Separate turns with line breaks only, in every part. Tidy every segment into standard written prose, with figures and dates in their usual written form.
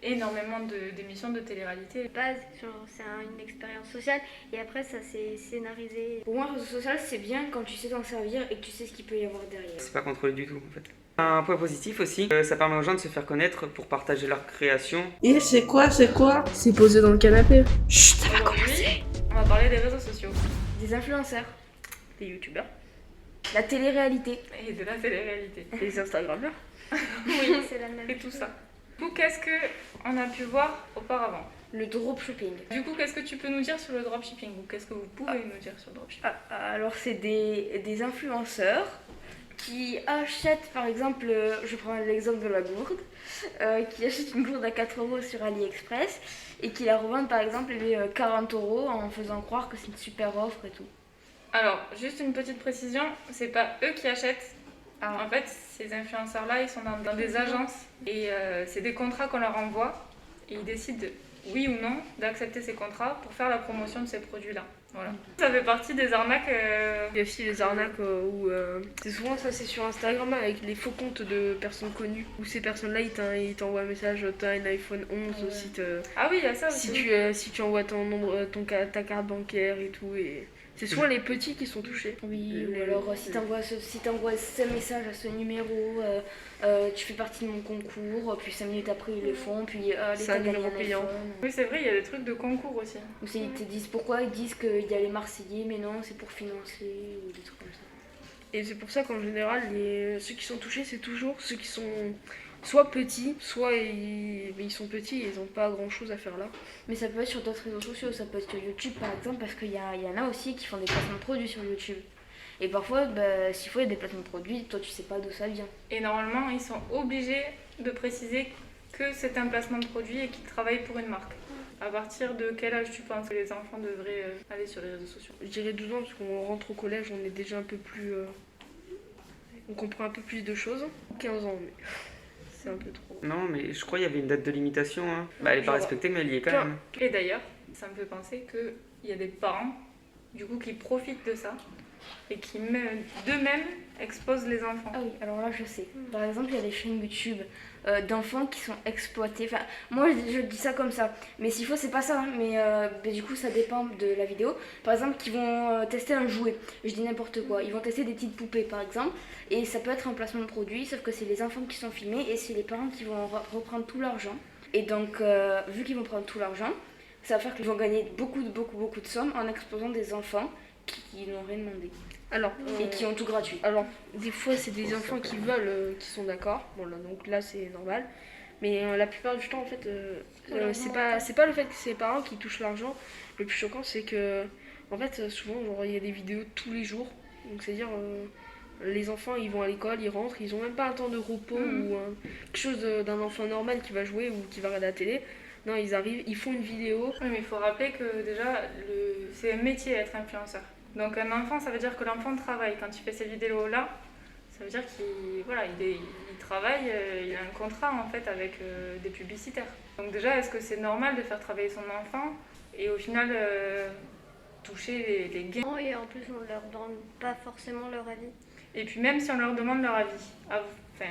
énormément d'émissions de télé-réalité.
Base, genre c'est une expérience sociale et après ça c'est scénarisé.
Pour moi, un réseau social, c'est bien quand tu sais t'en servir et que tu sais ce qu'il peut y avoir derrière.
C'est pas contrôlé du tout en fait. Un point positif aussi, ça permet aux gens de se faire connaître pour partager leurs créations.
Et c'est quoi
C'est posé dans le canapé.
Chut, ça va
Aujourd'hui,
commencer.
on va parler des réseaux sociaux
Des influenceurs,
des youtubeurs
la télé-réalité.
et de la télé-réalité.
Les Instagrammeurs.
Oui,
C'est la même
et tout ça. Du coup, qu'est-ce qu'on a pu voir auparavant?
Le dropshipping.
Du coup, qu'est-ce que tu peux nous dire sur le dropshipping ou qu'est-ce que vous pouvez nous dire sur le dropshipping?
Alors, c'est des influenceurs qui achètent, par exemple, je prends l'exemple de la gourde, qui achètent une gourde à 4 € sur AliExpress et qui la revendent, par exemple, 40 € en faisant croire que c'est une super offre et tout.
Alors, juste une petite précision, c'est pas eux qui achètent.
Ah.
En fait, ces influenceurs-là, ils sont dans des agences et c'est des contrats qu'on leur envoie et ils décident, oui ou non, d'accepter ces contrats pour faire la promotion de ces produits-là. Voilà. Ça fait partie des arnaques.
Il y a aussi les arnaques où c'est souvent ça, c'est sur Instagram avec les faux comptes de personnes connues. Où ces personnes-là ils t'envoient un message, t'as un iPhone 11
Ah oui, il y a ça aussi.
si tu envoies ton nombre, ta carte bancaire et tout. Et c'est souvent les petits qui sont touchés.
Oui, ou
Les-
alors si t'envoies ce message à ce numéro, tu fais partie de mon concours, puis 5 minutes après ils le font, puis
C'est
l'État
un
gagne
numéro
un
payant.
iPhone.
Oui, c'est vrai, il y a des trucs de concours aussi.
Ou ils te disent pourquoi, ils disent qu'il y a les Marseillais, mais non, c'est pour financer, ou des trucs comme ça.
Et c'est pour ça qu'en général, ceux qui sont touchés, c'est toujours ceux qui sont soit petits, soit ils sont petits et ils n'ont pas grand chose à faire là.
Mais ça peut être sur d'autres réseaux sociaux, ça peut être sur YouTube par exemple, parce qu'il y en a aussi qui font des placements de produits sur YouTube. Et parfois, s'il faut y a des placements de produits, toi tu sais pas d'où ça vient.
Et normalement, ils sont obligés de préciser que c'est un placement de produit et qu'ils travaillent pour une marque. À partir de quel âge tu penses que les enfants devraient aller sur les réseaux sociaux?
Je dirais 12 ans parce qu'on rentre au collège, on est déjà un peu plus... on comprend un peu plus de choses. 15 ans, mais c'est un peu trop.
Non, mais je crois qu'il y avait une date de limitation. Hein. Bah, elle est pas
Genre-
respectée, mais elle y est quand même.
Et d'ailleurs, ça me fait penser qu'il y a des parents du coup, qui profitent de ça et qui d'eux-mêmes exposent les enfants.
Ah oui, alors là je sais. Par exemple, il y a des chaînes YouTube d'enfants qui sont exploités. Enfin, moi je dis ça comme ça. Mais s'il faut, c'est pas ça. Hein. Mais du coup, ça dépend de la vidéo. Par exemple, qui vont tester un jouet. Je dis n'importe quoi. Ils vont tester des petites poupées, par exemple. Et ça peut être un placement de produit, sauf que c'est les enfants qui sont filmés et c'est les parents qui vont reprendre tout l'argent. Et donc, vu qu'ils vont prendre tout l'argent, ça va faire qu'ils vont gagner beaucoup de sommes en exposant des enfants qui n'ont rien demandé.
Alors,
Et qui ont tout gratuit.
alors, des fois, c'est des enfants qui veulent, qui sont d'accord. Bon, là, donc là, c'est normal. Mais la plupart du temps, en fait, c'est pas le fait que c'est les parents qui touchent l'argent. Le plus choquant, c'est que, en fait, souvent, genre, il y a des vidéos tous les jours. Donc, c'est-à-dire, les enfants, ils vont à l'école, ils rentrent, ils ont même pas un temps de repos ou quelque chose d'un enfant normal qui va jouer ou qui va regarder la télé. Non, ils arrivent, ils font une vidéo.
Oui, mais il faut rappeler que déjà, c'est un métier être influenceur. Donc un enfant, ça veut dire que l'enfant travaille. Quand il fait ces vidéos-là, ça veut dire qu'il il travaille, il a un contrat en fait avec des publicitaires. Donc déjà, est-ce que c'est normal de faire travailler son enfant et au final toucher les gains?
Et en plus, on leur donne pas forcément leur avis.
Et puis même si on leur demande leur avis, enfin,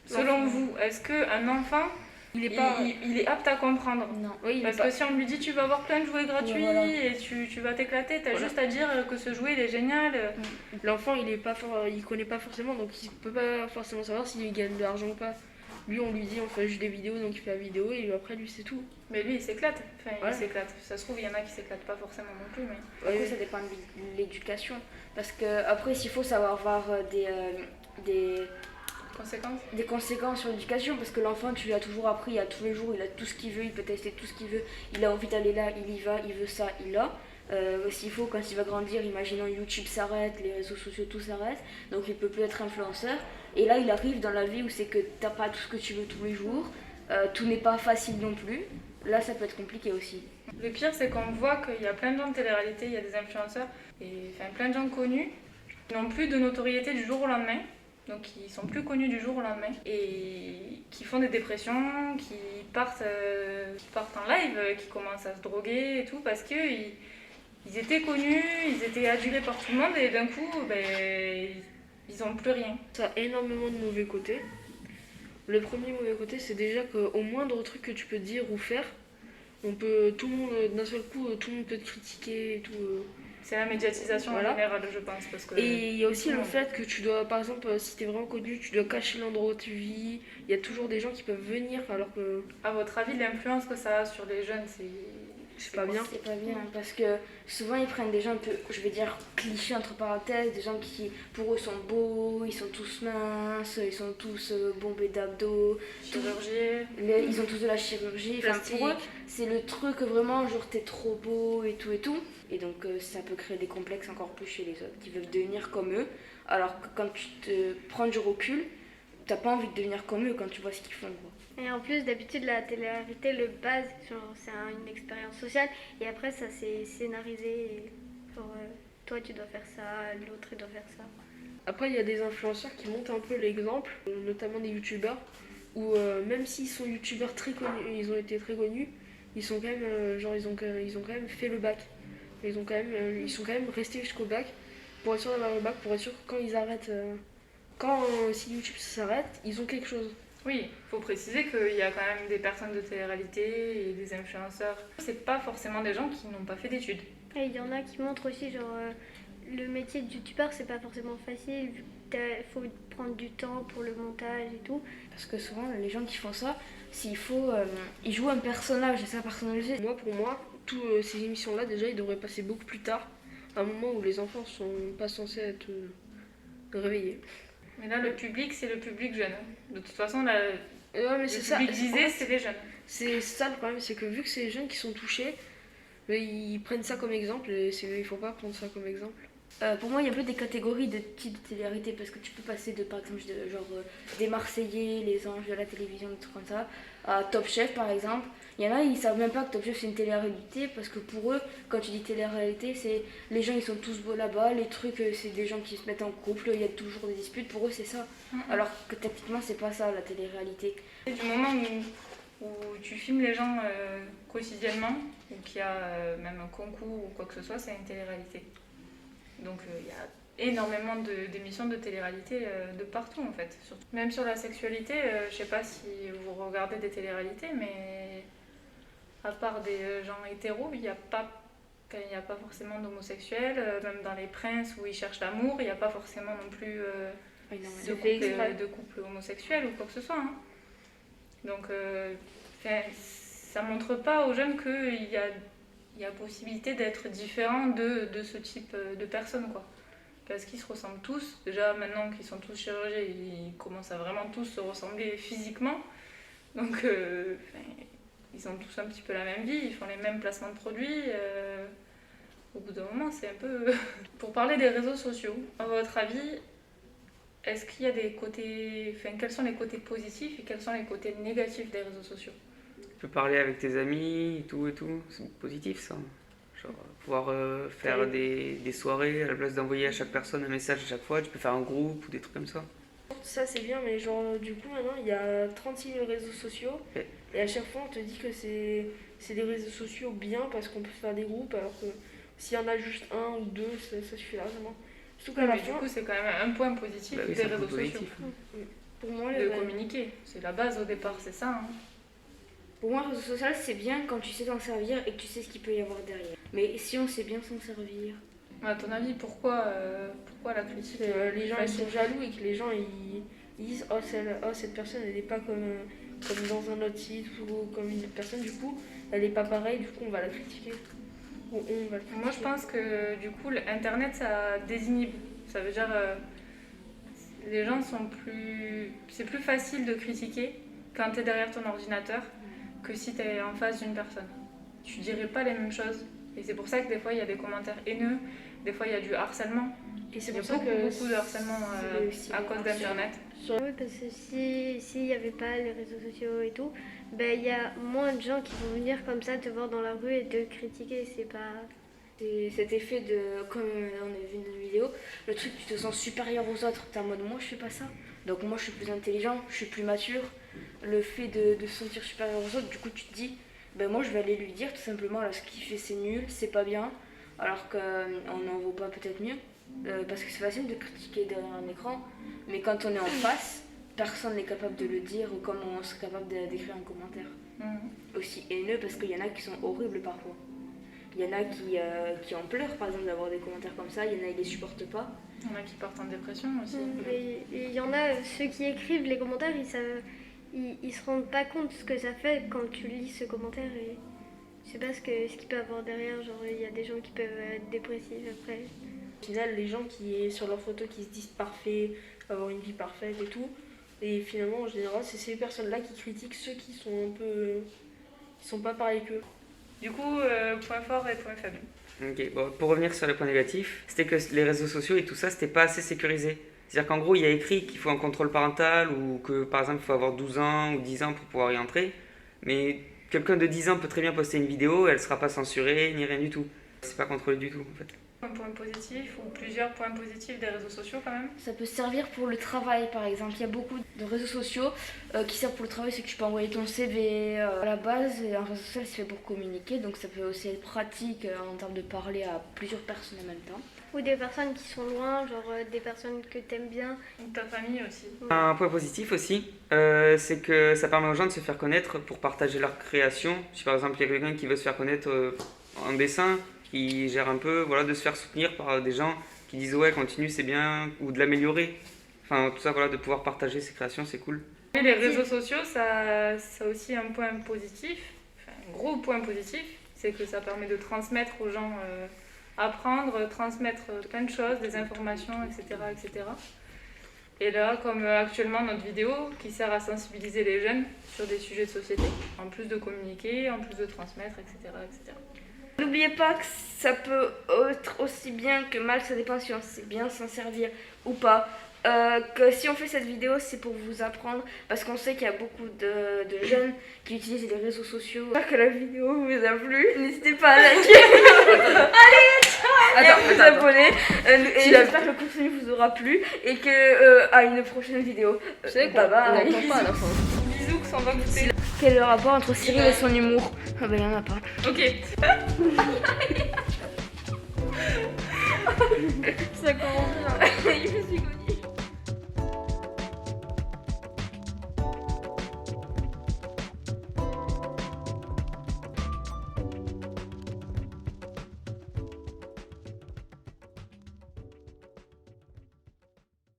selon vous, est-ce qu'un enfant,
Il est pas.
il est apte à comprendre?
Non.
Oui, il est
Parce
pas.
que si on lui dit tu vas avoir plein de jouets gratuits
Ouais, voilà.
et tu vas t'éclater, t'as
Voilà.
juste à dire que ce jouet il est génial.
L'enfant, il connaît pas forcément, donc il peut pas forcément savoir s'il gagne de l'argent ou pas. Lui, on lui dit, on fait juste des vidéos, donc il fait la vidéo et après, lui, c'est tout.
Mais lui il s'éclate. Enfin,
Ouais.
il s'éclate. Ça se trouve, il y en a qui s'éclatent pas forcément non plus. Mais...
Après, ça dépend de l'éducation. Parce que après, s'il faut savoir voir
Conséquence?
des conséquences sur l'éducation. Parce que l'enfant, tu lui as toujours appris à tous les jours, il a tout ce qu'il veut, il peut tester tout ce qu'il veut. Il a envie d'aller là, il y va, il veut ça, il l'a. S'il faut, quand il va grandir, imaginons YouTube s'arrête, les réseaux sociaux, tout s'arrête. Donc il peut plus être influenceur. Et là, il arrive dans la vie où c'est que t'as pas tout ce que tu veux tous les jours. Tout n'est pas facile non plus. Là, ça peut être compliqué aussi.
Le pire, c'est qu'on voit qu'il y a plein de gens de télé-réalité, il y a des influenceurs, plein de gens connus qui n'ont plus de notoriété du jour au lendemain. Donc ils sont plus connus du jour au lendemain et qui font des dépressions, qui partent en live, qui commencent à se droguer et tout parce qu'ils étaient connus, ils étaient adulés par tout le monde et d'un coup, ils n'ont plus rien.
Ça a énormément de mauvais côtés. Le premier mauvais côté, c'est déjà qu'au moindre truc que tu peux dire ou faire, tout le monde, d'un seul coup, tout le monde peut te critiquer et tout.
C'est la médiatisation
Voilà.
en général, je pense. Parce que
Et il y a aussi
tout le
le
monde.
fait que tu dois, par exemple, si t'es vraiment connu, tu dois cacher l'endroit où tu vis. Il y a toujours des gens qui peuvent venir alors que
À votre avis, l'influence que ça a sur les jeunes,
c'est pas
quoi
bien.
C'est pas bien parce que souvent ils prennent des gens un peu, je vais dire clichés entre parenthèses, des gens qui pour eux sont beaux, ils sont tous minces, ils sont tous bombés d'abdos,
Chirurgie.
ils ont tous de la chirurgie. Enfin, pour eux,
Plastique.
c'est le truc vraiment genre t'es trop beau et tout et tout. Et donc ça peut créer des complexes encore plus chez les autres qui veulent devenir comme eux. Alors que quand tu te prends du recul, t'as pas envie de devenir comme eux quand tu vois ce qu'ils font, quoi.
Et en plus, d'habitude, la télé-réalité, le base, une expérience sociale. Et après, ça c'est scénarisé. Et, genre, toi, tu dois faire ça, l'autre, il doit faire ça.
Après, il y a des influenceurs qui montrent un peu l'exemple, notamment des youtubeurs, où même s'ils sont youtubeurs très connus, ils ont été très connus, ils sont quand même, ils ont quand même fait le bac. Ils sont quand même restés jusqu'au bac pour être sûr d'avoir le bac, pour être sûr que quand ils arrêtent, si YouTube s'arrête, ils ont quelque chose.
Oui, il faut préciser qu'il y a quand même des personnes de télé-réalité et des influenceurs. C'est pas forcément des gens qui n'ont pas fait d'études.
Et il y en a qui montrent aussi, genre, le métier de youtubeur, c'est pas forcément facile, vu qu'il faut prendre du temps pour le montage et tout.
Parce que souvent les gens qui font ça, s'il faut, ils jouent un personnage et ça personnalisé.
Moi, pour moi, toutes ces émissions-là, déjà, ils devraient passer beaucoup plus tard, à un moment où les enfants sont pas censés être réveillés.
Mais là, le public, c'est le public jeune. De toute façon, là,
Ouais, mais
le
c'est ça.
public visé, c'est les jeunes.
C'est ça le problème, c'est que vu que c'est les jeunes qui sont touchés, ils prennent ça comme exemple et il faut pas prendre ça comme exemple.
Pour moi, il y a un peu des catégories de types de télé-réalité parce que tu peux passer de, par exemple, des Marseillais, les anges de la télévision, des trucs comme ça, à Top Chef par exemple. Il y en a, ils savent même pas que Top Chef c'est une télé-réalité parce que pour eux, quand tu dis télé-réalité, c'est les gens ils sont tous beaux là-bas, les trucs c'est des gens qui se mettent en couple, il y a toujours des disputes, pour eux c'est ça. Alors que techniquement, c'est pas ça la télé-réalité.
Du moment où tu filmes les gens quotidiennement, ou qu'il y a même un concours ou quoi que ce soit, c'est une télé-réalité. Donc il y a énormément d'émissions de télé-réalité de partout en fait. Même sur la sexualité, je sais pas si vous regardez des télé-réalités, mais à part des gens hétéros, il n'y a pas forcément d'homosexuels. Même dans Les Princes où ils cherchent l'amour, il n'y a pas forcément non plus de couple homosexuel ou quoi que ce soit. Hein. Donc ça montre pas aux jeunes qu'il y a possibilité d'être différent de ce type de personnes, quoi. Parce qu'ils se ressemblent tous. Déjà, maintenant qu'ils sont tous chirurgiens, ils commencent à vraiment tous se ressembler physiquement. Donc, ils ont tous un petit peu la même vie, ils font les mêmes placements de produits. Au bout d'un moment, c'est un peu... Pour parler des réseaux sociaux, à votre avis, est-ce qu'il y a des côtés... Enfin, quels sont les côtés positifs et quels sont les côtés négatifs des réseaux sociaux ?
Tu peux parler avec tes amis et tout, c'est positif ça. Genre pouvoir faire des soirées à la place d'envoyer à chaque personne un message à chaque fois, tu peux faire un groupe ou des trucs comme ça.
Ça c'est bien, mais genre du coup maintenant il y a 36 000 réseaux sociaux et à chaque fois on te dit que c'est des réseaux sociaux bien parce qu'on peut faire des groupes alors que s'il y en a juste un ou deux, ça suffit largement. Surtout qu'à la
Mais du
fin,
coup, c'est quand même un point positif
Bah oui,
des
c'est un
réseaux
peu
sociaux.
positif.
Pour moi,
De communiquer, c'est la base au départ, c'est ça. Hein.
Pour moi, un réseau social, c'est bien quand tu sais t'en servir et que tu sais ce qu'il peut y avoir derrière. Mais si on sait bien s'en servir...
À ton avis, pourquoi la critique
les gens ils sont jaloux et que les gens ils disent cette personne elle est pas comme dans un autre site ou comme une autre personne, du coup elle est pas pareille, du coup on va la critiquer. Ou on va le critiquer.
Moi, je pense que du coup, Internet, ça désinhibe. Ça veut dire les gens sont plus... C'est plus facile de critiquer quand tu es derrière ton ordinateur que si tu es en face d'une personne. Tu dirais pas les mêmes choses. Et c'est pour ça que des fois, il y a des commentaires haineux, des fois, il y a du harcèlement.
Et c'est
Il y a
pour ça
beaucoup de harcèlement
c'est
à cause d'Internet.
Oui, parce que s'il n'y avait pas les réseaux sociaux et tout, ben il y a moins de gens qui vont venir comme ça te voir dans la rue et te critiquer. C'est pas...
C'est cet effet de, comme on a vu dans une vidéo, le truc tu te sens supérieur aux autres, t'es en mode moi je fais pas ça, donc moi je suis plus intelligent, je suis plus mature. Le fait de se sentir supérieur aux autres, du coup tu te dis, ben moi je vais aller lui dire tout simplement là ce qu'il fait c'est nul, c'est pas bien, alors qu'on n'en vaut pas peut-être mieux, parce que c'est facile de critiquer derrière un écran, mais quand on est en face, personne n'est capable de le dire comme on serait capable d'écrire un commentaire aussi haineux, parce qu'il y en a qui sont horribles parfois. Il y en a qui en pleurent par exemple d'avoir des commentaires comme ça, il y en a qui les supportent pas.
Il y en a qui partent en dépression aussi.
Et il y en a, ceux qui écrivent les commentaires, ils se rendent pas compte ce que ça fait quand tu lis ce commentaire et je sais pas ce qu'il peut avoir derrière. Genre, il y a des gens qui peuvent être dépressifs après.
Au final, les gens qui, sur leurs photos, qui se disent parfaits, avoir une vie parfaite et tout, et finalement, en général, c'est ces personnes-là qui critiquent ceux qui sont un peu... qui sont pas pareils qu'eux.
Du coup, point fort et point faible.
Ok, bon, pour revenir sur les points négatifs, c'était que les réseaux sociaux et tout ça, c'était pas assez sécurisé. C'est-à-dire qu'en gros, il y a écrit qu'il faut un contrôle parental ou que par exemple, il faut avoir 12 ans ou 10 ans pour pouvoir y entrer. Mais quelqu'un de 10 ans peut très bien poster une vidéo, elle sera pas censurée ni rien du tout. C'est pas contrôlé du tout en fait.
Un point positif ou plusieurs points positifs des réseaux sociaux quand même.
Ça peut servir pour le travail par exemple. Il y a beaucoup de réseaux sociaux qui servent pour le travail, c'est que tu peux envoyer ton CV à la base. Et un réseau social c'est fait pour communiquer, donc ça peut aussi être pratique en termes de parler à plusieurs personnes en même temps.
Ou des personnes qui sont loin, genre des personnes que t'aimes bien.
Ou ta famille aussi.
Un point positif aussi, c'est que ça permet aux gens de se faire connaître pour partager leur création. Si par exemple il y a quelqu'un qui veut se faire connaître en dessin, qui gère un peu, voilà, de se faire soutenir par des gens qui disent ouais continue c'est bien, ou de l'améliorer. Enfin tout ça, voilà, de pouvoir partager ses créations, c'est cool.
Et les réseaux sociaux, ça a aussi un point positif, enfin, un gros point positif, c'est que ça permet de transmettre aux gens, apprendre, transmettre plein de choses, des informations, etc., etc. Et là, comme actuellement notre vidéo qui sert à sensibiliser les jeunes sur des sujets de société, en plus de communiquer, en plus de transmettre, etc., etc.
N'oubliez pas que ça peut être aussi bien que mal, ça dépend si on sait bien s'en servir ou pas. Que si on fait cette vidéo, c'est pour vous apprendre, parce qu'on sait qu'il y a beaucoup de jeunes qui utilisent les réseaux sociaux. J'espère que la vidéo vous a plu, n'hésitez pas à liker, et à vous abonner. Et j'espère que le contenu vous aura plu et que à une prochaine vidéo.
Vous savez qu'on
Bye bye.
n'entend pas à la fin.
Bisous, que ça va goûter.
Quel est le rapport entre Cyril et son humour? Ah bah y'en a pas.
Ok.